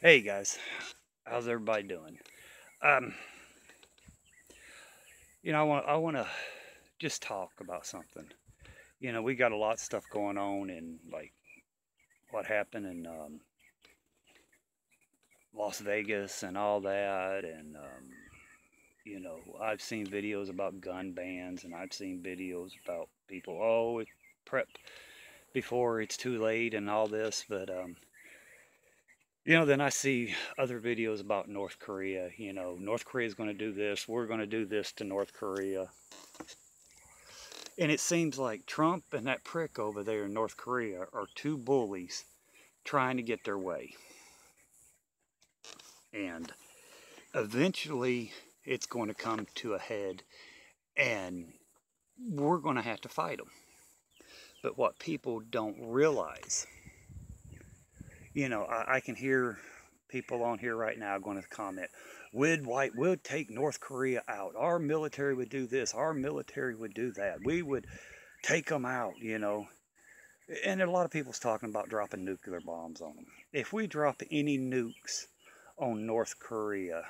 Hey guys, how's everybody doing? Um, I want to just talk about something. We got a lot of stuff going on, and like what happened in Las Vegas and all that, and I've seen videos about gun bans, and I've seen videos about people, prep before it's too late and all this, but then I see other videos about North Korea. North Korea is going to do this. We're going to do this to North Korea. And it seems like Trump and that prick over there in North Korea are two bullies trying to get their way. And eventually it's going to come to a head and we're going to have to fight them. But what people don't realize, I can hear people on here right now going to comment, we'd take North Korea out. Our military would do this. Our military would do that. We would take them out. And a lot of people's talking about dropping nuclear bombs on them. If we drop any nukes on North Korea,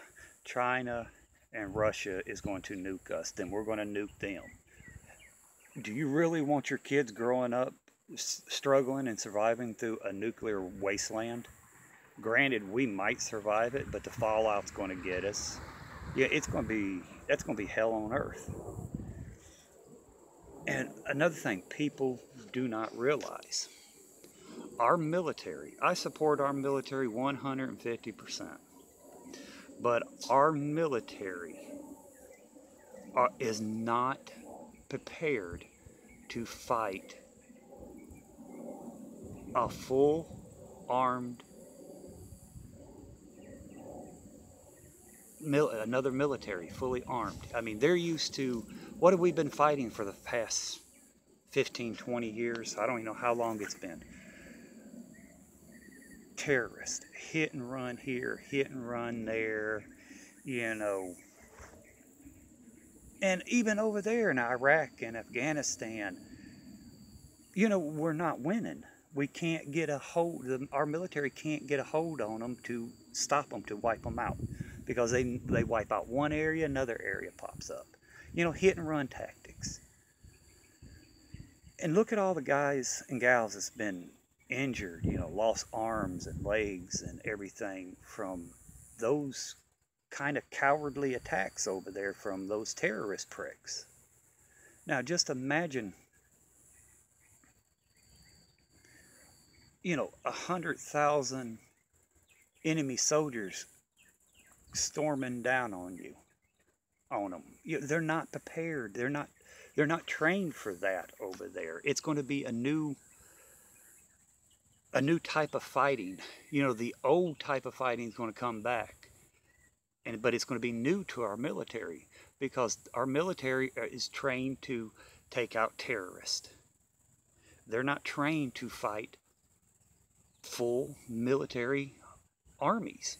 China and Russia is going to nuke us, then we're going to nuke them. Do you really want your kids growing up struggling and surviving through a nuclear wasteland? Granted, we might survive it, but the fallout's going to get us. Yeah, that's going to be hell on earth. And another thing people do not realize, our military, I support our military 150%, but our military is not prepared to fight a full armed another military fully armed. I mean, they're used to, what have we been fighting for the past 15, 20 years? I don't even know how long it's been. Terrorists, hit and run here, hit and run there, you know. And even over there in Iraq and Afghanistan, we're not winning. We can't get a hold, our military can't get a hold on them to stop them, to wipe them out. Because they wipe out one area, another area pops up. Hit and run tactics. And look at all the guys and gals that's been injured, lost arms and legs and everything from those kind of cowardly attacks over there from those terrorist pricks. Now just imagine, 100,000 enemy soldiers storming down on them. They're not prepared. They're not trained for that over there. It's going to be a new type of fighting. The old type of fighting is going to come back, but it's going to be new to our military because our military is trained to take out terrorists. They're not trained to fight full military armies.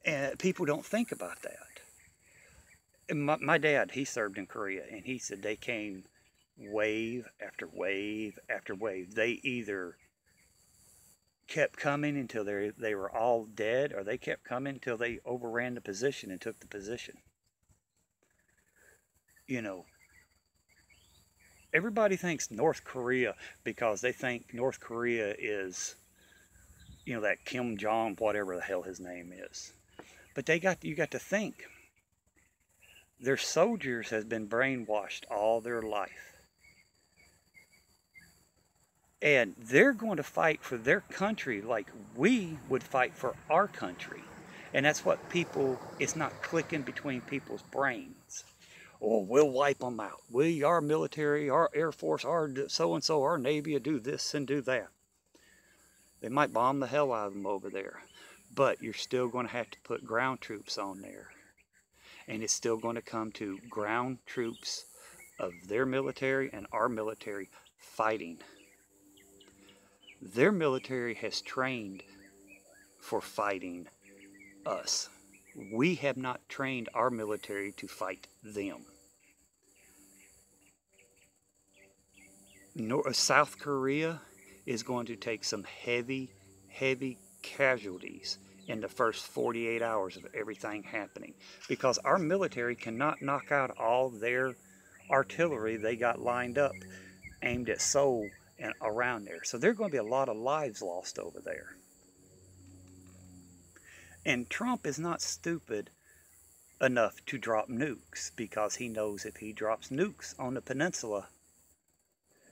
And people don't think about that. And my dad, he served in Korea, and he said they came wave after wave after wave. They either kept coming until they were all dead, or they kept coming until they overran the position and took the position. Everybody thinks North Korea because they think North Korea is, that Kim Jong, whatever the hell his name is. But you got to think, their soldiers has been brainwashed all their life. And they're going to fight for their country like we would fight for our country. And that's what it's not clicking between people's brains. Oh, we'll wipe them out. Our military, our Air Force, our so-and-so, our Navy will do this and do that. They might bomb the hell out of them over there. But you're still going to have to put ground troops on there. And it's still going to come to ground troops of their military and our military fighting. Their military has trained for fighting us. We have not trained our military to fight them. South Korea is going to take some heavy casualties in the first 48 hours of everything happening, because our military cannot knock out all their artillery they got lined up aimed at Seoul and around there. So there are going to be a lot of lives lost over there. And Trump is not stupid enough to drop nukes, because he knows if he drops nukes on the peninsula,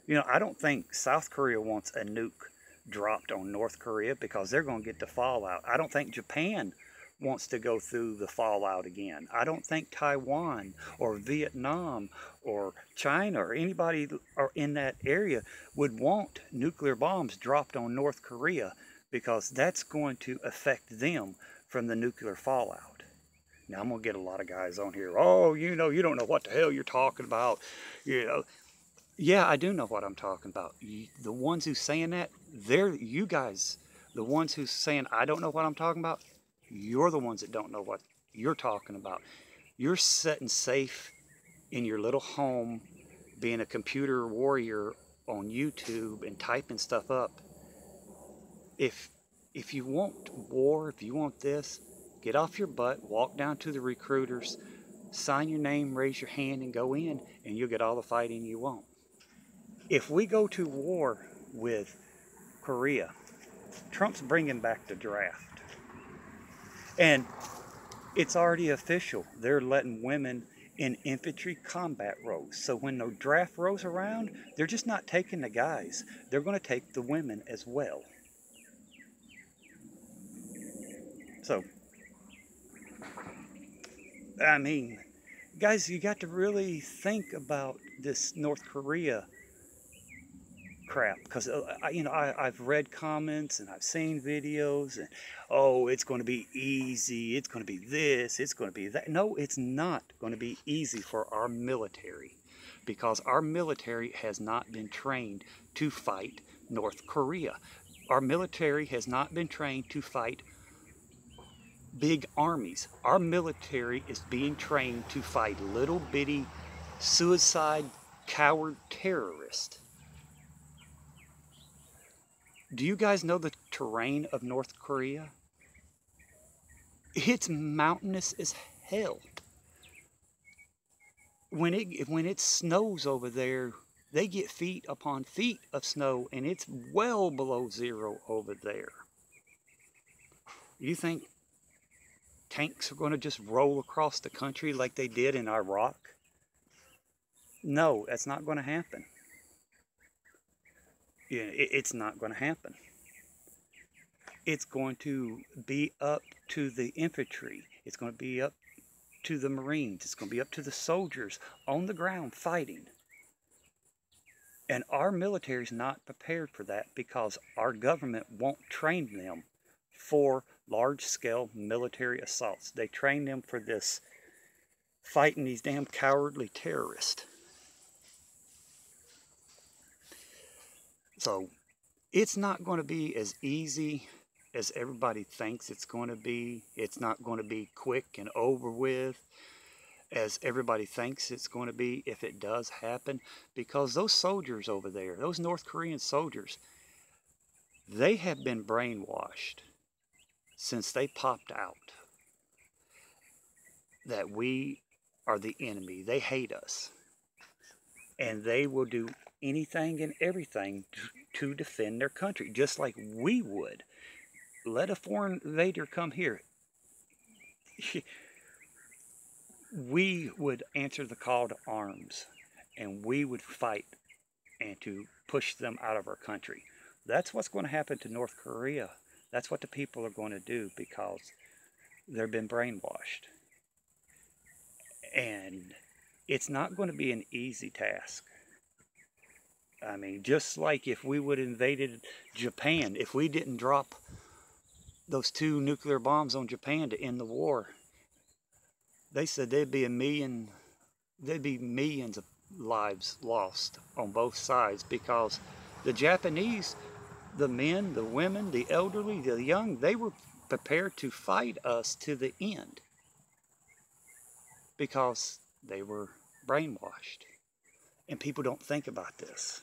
you know, I don't think South Korea wants a nuke dropped on North Korea, because they're going to get the fallout. I don't think Japan wants to go through the fallout again. I don't think Taiwan or Vietnam or China or anybody in that area would want nuclear bombs dropped on North Korea, because that's going to affect them from the nuclear fallout. Now, I'm going to get a lot of guys on here. Oh, you know, you don't know what the hell you're talking about. You know, yeah, I do know what I'm talking about. The ones who's saying that, they're you guys. The ones who's saying I don't know what I'm talking about, you're the ones that don't know what you're talking about. You're sitting safe in your little home, being a computer warrior on YouTube and typing stuff up. If you want war, if you want this, get off your butt, walk down to the recruiters, sign your name, raise your hand, and go in, and you'll get all the fighting you want. If we go to war with Korea, Trump's bringing back the draft. And it's already official. They're letting women in infantry combat roles. So when the draft rolls around, they're just not taking the guys. They're going to take the women as well. So, I mean, guys, you got to really think about this North Korea crap, because you know, I've read comments and I've seen videos, and oh, it's going to be easy, it's going to be this, it's going to be that. No, it's not going to be easy for our military, because our military has not been trained to fight North Korea. Our military has not been trained to fight big armies. Our military is being trained to fight little bitty suicide coward terrorists. Do you guys know the terrain of North Korea? It's mountainous as hell. When it snows over there, they get feet upon feet of snow, and it's well below zero over there. You think tanks are going to just roll across the country like they did in Iraq? No, that's not going to happen. Yeah, it's not going to happen. It's going to be up to the infantry. It's going to be up to the Marines. It's going to be up to the soldiers on the ground fighting. And our military is not prepared for that, because our government won't train them for large-scale military assaults. They train them for this, fighting these damn cowardly terrorists. So it's not going to be as easy as everybody thinks it's going to be. It's not going to be quick and over with as everybody thinks it's going to be if it does happen, because those soldiers over there, those North Korean soldiers, they have been brainwashed since they popped out that we are the enemy. They hate us, and they will do anything and everything to defend their country, just like we would. Let a foreign invader come here. We would answer the call to arms, and we would fight and to push them out of our country. That's what's going to happen to North Korea. That's what the people are going to do, because they've been brainwashed. And it's not going to be an easy task. I mean, just like if we would have invaded Japan, if we didn't drop those 2 nuclear bombs on Japan to end the war, they said there'd be millions of lives lost on both sides, because the Japanese, the men, the women, the elderly, the young, they were prepared to fight us to the end, because they were brainwashed. And people don't think about this.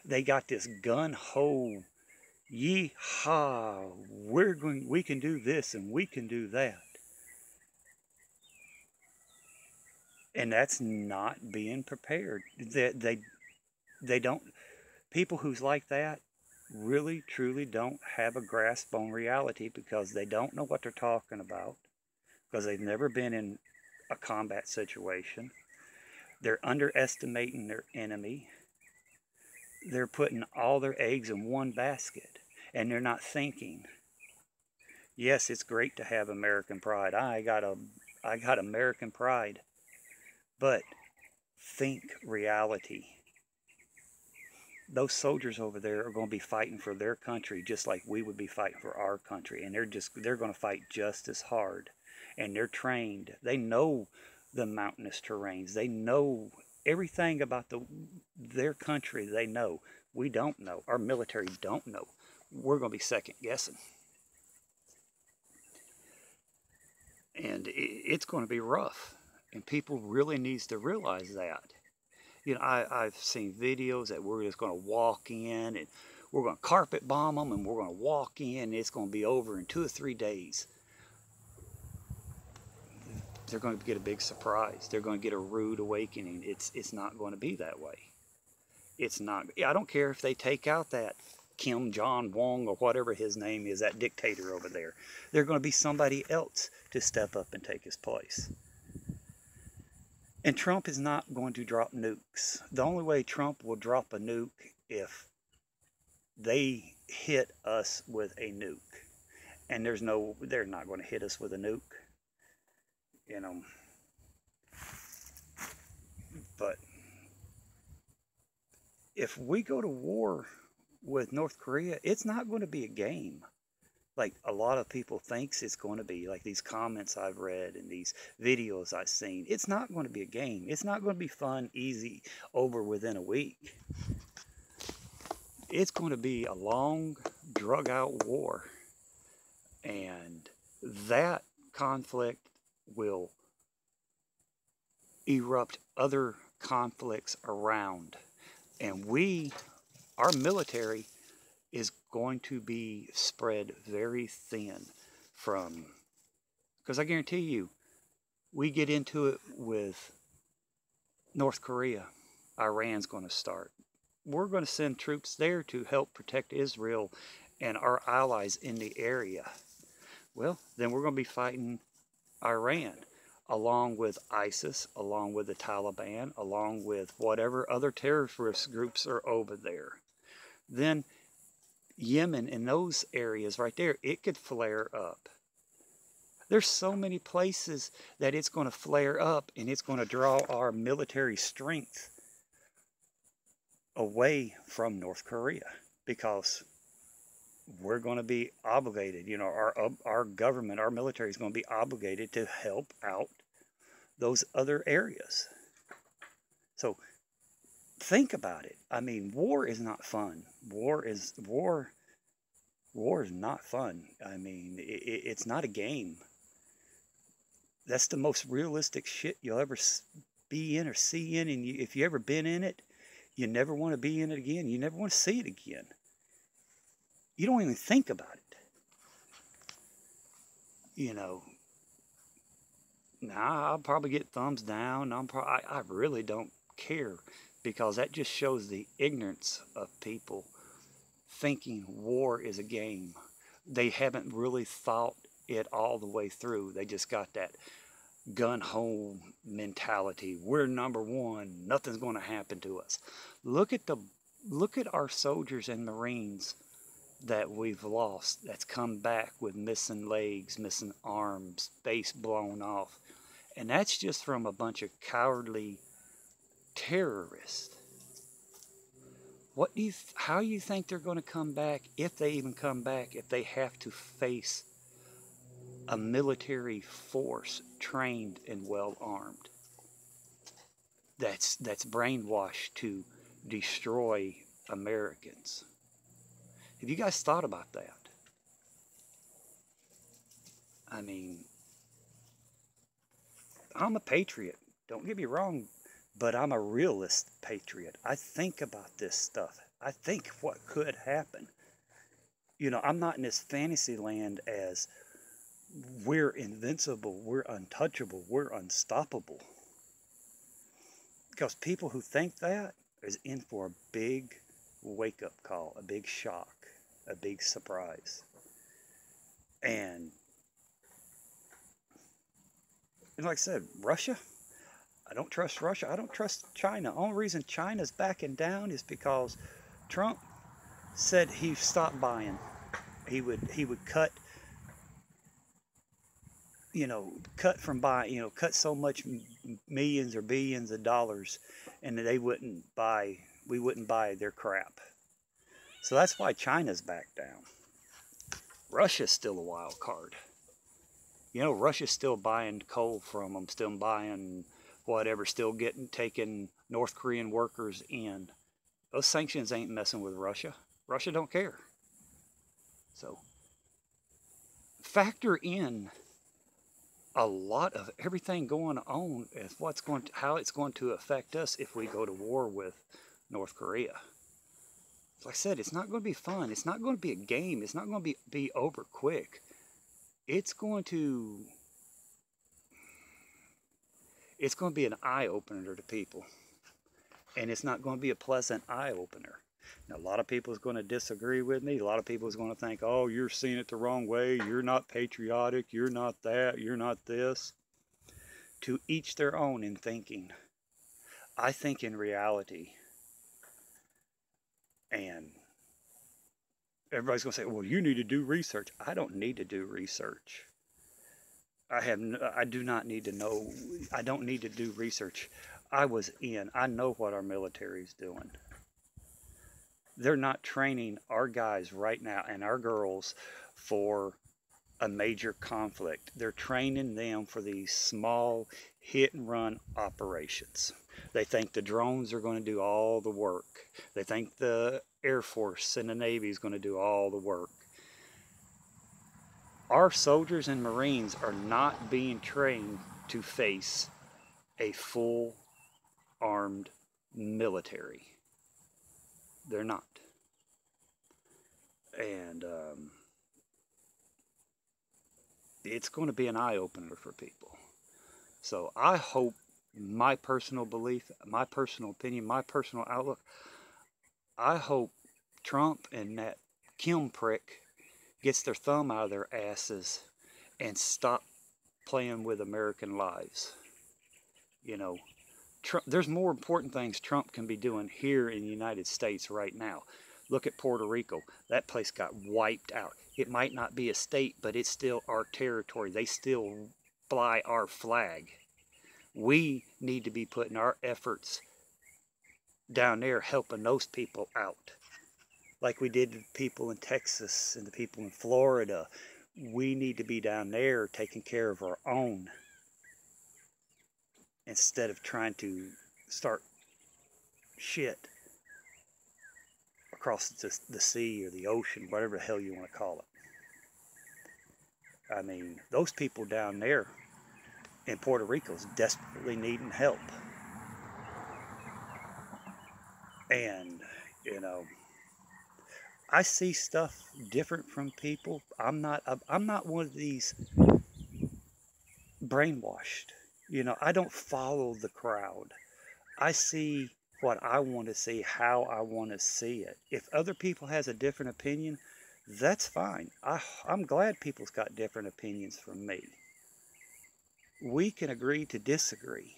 They got this gun-ho Yeehaw, we can do this and we can do that. And that's not being prepared. They don't, people who's like that really truly don't have a grasp on reality because they don't know what they're talking about, because they've never been in a combat situation. They're underestimating their enemy. They're putting all their eggs in one basket, and they're not thinking. Yes, it's great to have American pride. I got American pride. But think reality. Those soldiers over there are going to be fighting for their country just like we would be fighting for our country, and they're going to fight just as hard. And they're trained. They know the mountainous terrains. They know everything about their country. They know. We don't know. Our military don't know. We're going to be second guessing. And it's going to be rough. And people really needs to realize that. You know, I've seen videos that we're just going to walk in and we're going to carpet bomb them, and we're going to walk in and it's going to be over in 2 or 3 days. They're going to get a big surprise. They're going to get a rude awakening. It's not going to be that way. It's not. I don't care if they take out that Kim Jong-un or whatever his name is, that dictator over there. There's going to be somebody else to step up and take his place. And Trump is not going to drop nukes. The only way Trump will drop a nuke if they hit us with a nuke. And they're not going to hit us with a nuke. You know. But if we go to war with North Korea, it's not going to be a game like a lot of people thinks it's going to be, like these comments I've read and these videos I've seen. It's not going to be a game. It's not going to be fun, easy, over within a week. It's going to be a long, drug-out war. And that conflict will erupt other conflicts around. And our military is going to be spread very thin because I guarantee you, we get into it with North Korea, Iran's going to start. We're going to send troops there to help protect Israel and our allies in the area. Well, then we're going to be fighting Iran, along with ISIS, along with the Taliban, along with whatever other terrorist groups are over there. Then Yemen, in those areas right there, it could flare up. There's so many places that it's going to flare up, and it's going to draw our military strength away from North Korea, because we're going to be obligated, you know, our government, our military is going to be obligated to help out those other areas. So think about it. I mean, war is not fun. War is not fun. I mean, it's not a game. That's the most realistic shit you'll ever be in or see in. And if you ever been in it, you never want to be in it again. You never want to see it again. You don't even think about it. You know, now I'll probably get thumbs down. I really don't care, because that just shows the ignorance of people thinking war is a game. They haven't really thought it all the way through. They just got that gun-ho mentality. We're number one. Nothing's going to happen to us. Look at our soldiers and Marines that we've lost, that's come back with missing legs, missing arms, face blown off. And that's just from a bunch of cowardly terrorists. How do you think they're going to come back, if they even come back, if they have to face a military force trained and well armed that's brainwashed to destroy Americans? Have you guys thought about that? I mean, I'm a patriot, don't get me wrong, but I'm a realist patriot. I think about this stuff. I think what could happen. You know, I'm not in this fantasy land as we're invincible, we're untouchable, we're unstoppable. Because people who think that is in for a big wake-up call, a big shock, a big surprise. And like I said, Russia, I don't trust Russia. I don't trust China. The only reason China's backing down is because Trump said he stopped buying. He would cut, cut from buying, cut so much millions or billions of dollars, and we wouldn't buy their crap. So that's why China's back down. Russia's still a wild card. Russia's still buying coal from them, still buying whatever, still taking North Korean workers in. Those sanctions ain't messing with Russia. Russia don't care. So factor in a lot of everything going on as how it's going to affect us if we go to war with North Korea. Like I said, it's not going to be fun. It's not going to be a game. It's not going to be over quick. It's going to be an eye-opener to people. And it's not going to be a pleasant eye-opener. Now, a lot of people is going to disagree with me. A lot of people is going to think, oh, you're seeing it the wrong way. You're not patriotic. You're not that. You're not this. To each their own in thinking. I think in reality. And everybody's going to say, well, you need to do research. I don't need to do research. I do not need to know. I don't need to do research. I know what our military is doing. They're not training our guys right now and our girls for a major conflict. They're training them for these small hit and run operations. They think the drones are going to do all the work. They think the Air Force and the Navy is going to do all the work. Our soldiers and Marines are not being trained to face a full armed military. They're not. And it's going to be an eye-opener for people. So I hope, my personal belief, my personal opinion, my personal outlook, I hope Trump and that Kim prick gets their thumb out of their asses and stop playing with American lives. There's more important things Trump can be doing here in the United States right now. Look at Puerto Rico. That place got wiped out. It might not be a state, but it's still our territory. They still fly our flag. We need to be putting our efforts down there helping those people out. Like we did the people in Texas and the people in Florida. We need to be down there taking care of our own, instead of trying to start shit across the sea or the ocean, whatever the hell you want to call it. I mean, those people down there in Puerto Rico is desperately needing help. And, I see stuff different from people. I'm not one of these brainwashed. I don't follow the crowd. I see what I want to see, how I want to see it. If other people has a different opinion, that's fine. I'm glad people's got different opinions from me. We can agree to disagree.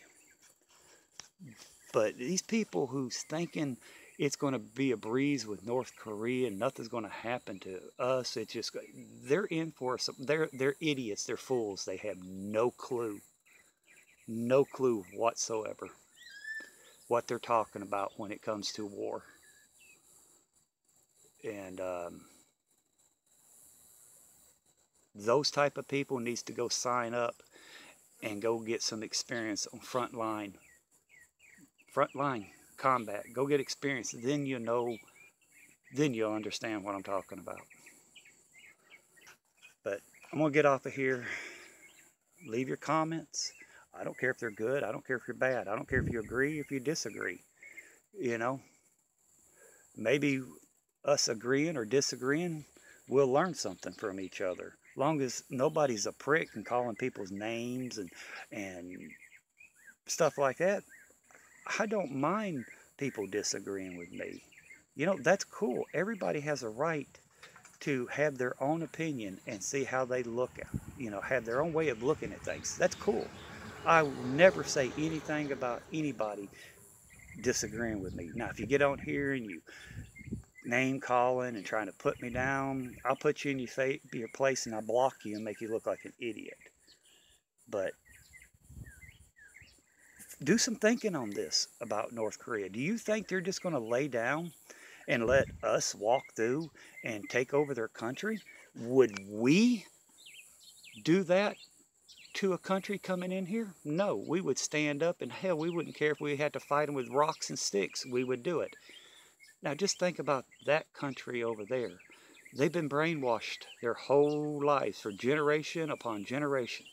But these people who's thinking it's going to be a breeze with North Korea and nothing's going to happen to us, they're in for some. They're idiots. They're fools. They have no clue. No clue whatsoever what they're talking about when it comes to war. And those type of people needs to go sign up and go get some experience on frontline combat. Go get experience. Then you'll understand what I'm talking about. But I'm going to get off of here. Leave your comments. I don't care if they're good. I don't care if you're bad. I don't care if you agree, if you disagree. Maybe us agreeing or disagreeing we'll learn something from each other. Long as nobody's a prick and calling people's names and stuff like that, I don't mind people disagreeing with me. You know, that's cool. Everybody has a right to have their own opinion and see how they look at, have their own way of looking at things. That's cool. I will never say anything about anybody disagreeing with me. Now, if you get on here and you name calling and trying to put me down, I'll put you in your place and I'll block you and make you look like an idiot. But do some thinking on this about North Korea. Do you think they're just going to lay down and let us walk through and take over their country? Would we do that to a country coming in here? No, we would stand up, and hell, we wouldn't care if we had to fight them with rocks and sticks. We would do it. Now just think about that country over there. They've been brainwashed their whole lives for generation upon generation.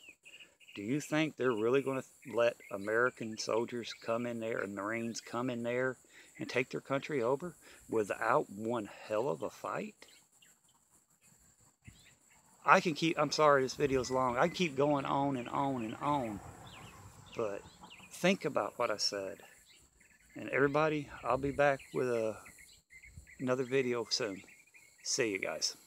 Do you think they're really going to let American soldiers come in there and Marines come in there and take their country over without one hell of a fight? I'm sorry this video's long. I can keep going on and on and on. But think about what I said. And everybody, I'll be back with another video soon. See you guys.